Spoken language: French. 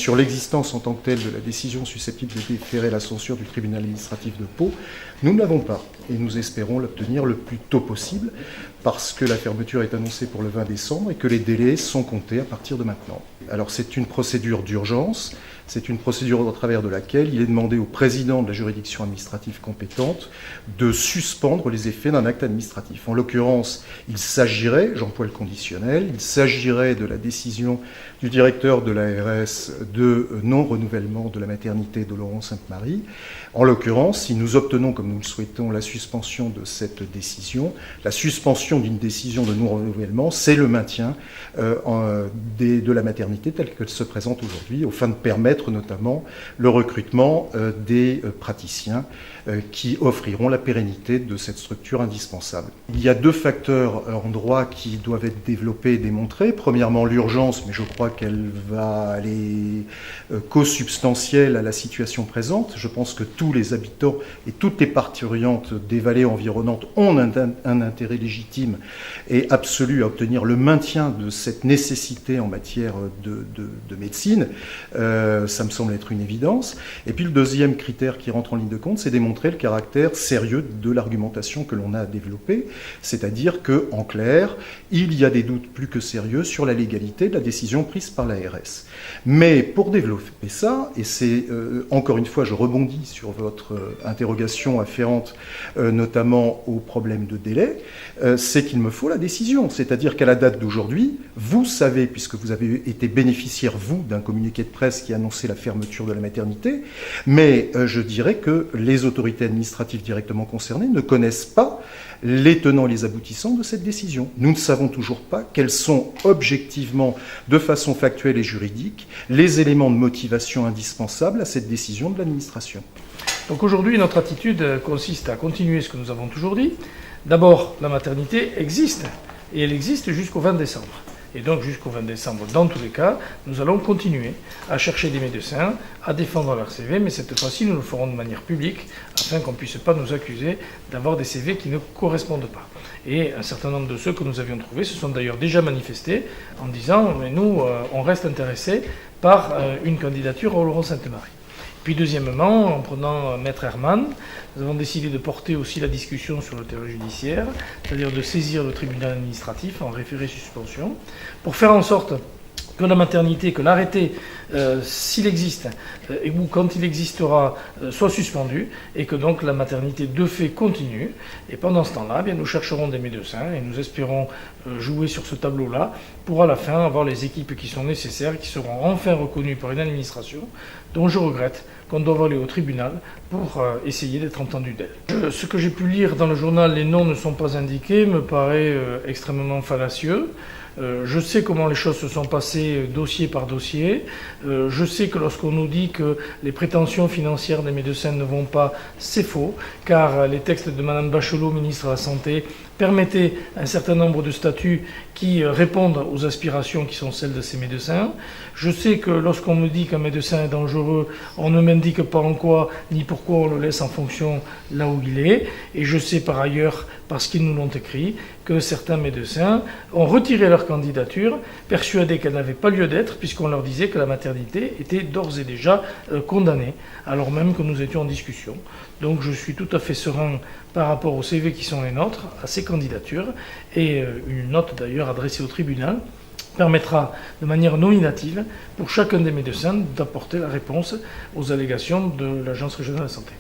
sur l'existence en tant que telle de la décision susceptible de déférer la censure du tribunal administratif de Pau, nous ne l'avons pas. Et nous espérons l'obtenir le plus tôt possible, parce que la fermeture est annoncée pour le 20 décembre et que les délais sont comptés à partir de maintenant. Alors c'est une procédure d'urgence, c'est une procédure au travers de laquelle il est demandé au président de la juridiction administrative compétente de suspendre les effets d'un acte administratif. En l'occurrence, il s'agirait, j'emploie le conditionnel, il s'agirait de la décision du directeur de l'ARS de non-renouvellement de la maternité de Laurent Sainte-Marie. En l'occurrence, si nous obtenons, comme nous le souhaitons, la suspension de cette décision, la suspension d'une décision de non-renouvellement, c'est le maintien de la maternité telle qu'elle se présente aujourd'hui, aux fins de permettre notamment le recrutement des praticiens qui offriront la pérennité de cette structure indispensable. Il y a deux facteurs en droit qui doivent être développés et démontrés. Premièrement, l'urgence, mais je crois qu'elle va aller co-substantielle à la situation présente. Je pense que tous les habitants et toutes les parturientes des vallées environnantes ont un intérêt légitime et absolu à obtenir le maintien de cette nécessité en matière de médecine. Ça me semble être une évidence. Et puis le deuxième critère qui rentre en ligne de compte, c'est démontrer le caractère sérieux de l'argumentation que l'on a développée, c'est-à-dire qu'en clair, il y a des doutes plus que sérieux sur la légalité de la décision prise par l'ARS. Mais pour développer ça, et c'est encore une fois, je rebondis sur votre interrogation afférente notamment au problème de délai, c'est qu'il me faut la décision. C'est-à-dire qu'à la date d'aujourd'hui, vous savez, puisque vous avez été bénéficiaire, vous, d'un communiqué de presse qui annonçait la fermeture de la maternité, mais je dirais que les autorités administratives directement concernées ne connaissent pas les tenants et les aboutissants de cette décision. Nous ne savons toujours pas quels sont objectivement, de façon factuelle et juridique, les éléments de motivation indispensables à cette décision de l'administration. Donc aujourd'hui, notre attitude consiste à continuer ce que nous avons toujours dit. D'abord, la maternité existe, et elle existe jusqu'au 20 décembre. Et donc jusqu'au 20 décembre, dans tous les cas, nous allons continuer à chercher des médecins, à défendre leur CV, mais cette fois-ci, nous le ferons de manière publique, afin qu'on ne puisse pas nous accuser d'avoir des CV qui ne correspondent pas. Et un certain nombre de ceux que nous avions trouvés se sont d'ailleurs déjà manifestés en disant « mais nous, on reste intéressés par une candidature à Laurent Sainte-Marie ». Puis deuxièmement, en prenant Maître Herman, nous avons décidé de porter aussi la discussion sur le terrain judiciaire, c'est-à-dire de saisir le tribunal administratif en référé-suspension, pour faire en sorte que la maternité, que l'arrêté, s'il existe, ou quand il existera, soit suspendu, et que donc la maternité de fait continue. Et pendant ce temps-là, nous chercherons des médecins, et nous espérons jouer sur ce tableau-là, pour à la fin avoir les équipes qui sont nécessaires, qui seront enfin reconnues par une administration, dont je regrette qu'on doive aller au tribunal pour essayer d'être entendu d'elle. Ce que j'ai pu lire dans le journal, les noms ne sont pas indiqués, me paraît extrêmement fallacieux. Je sais comment les choses se sont passées dossier par dossier. Je sais que lorsqu'on nous dit que les prétentions financières des médecins ne vont pas, c'est faux, car les textes de Mme Bachelot, ministre de la Santé, permettaient un certain nombre de statuts qui répondent aux aspirations qui sont celles de ces médecins. Je sais que lorsqu'on me dit qu'un médecin est dangereux, on ne m'indique pas en quoi ni pourquoi on le laisse en fonction là où il est. Et je sais par ailleurs, parce qu'ils nous l'ont écrit, que certains médecins ont retiré leur candidature, persuadés qu'elle n'avait pas lieu d'être, puisqu'on leur disait que la maternité était d'ores et déjà condamnée, alors même que nous étions en discussion. Donc je suis tout à fait serein par rapport aux CV qui sont les nôtres, à ces candidatures, et une note d'ailleurs adressée au tribunal permettra de manière nominative pour chacun des médecins d'apporter la réponse aux allégations de l'Agence régionale de la santé.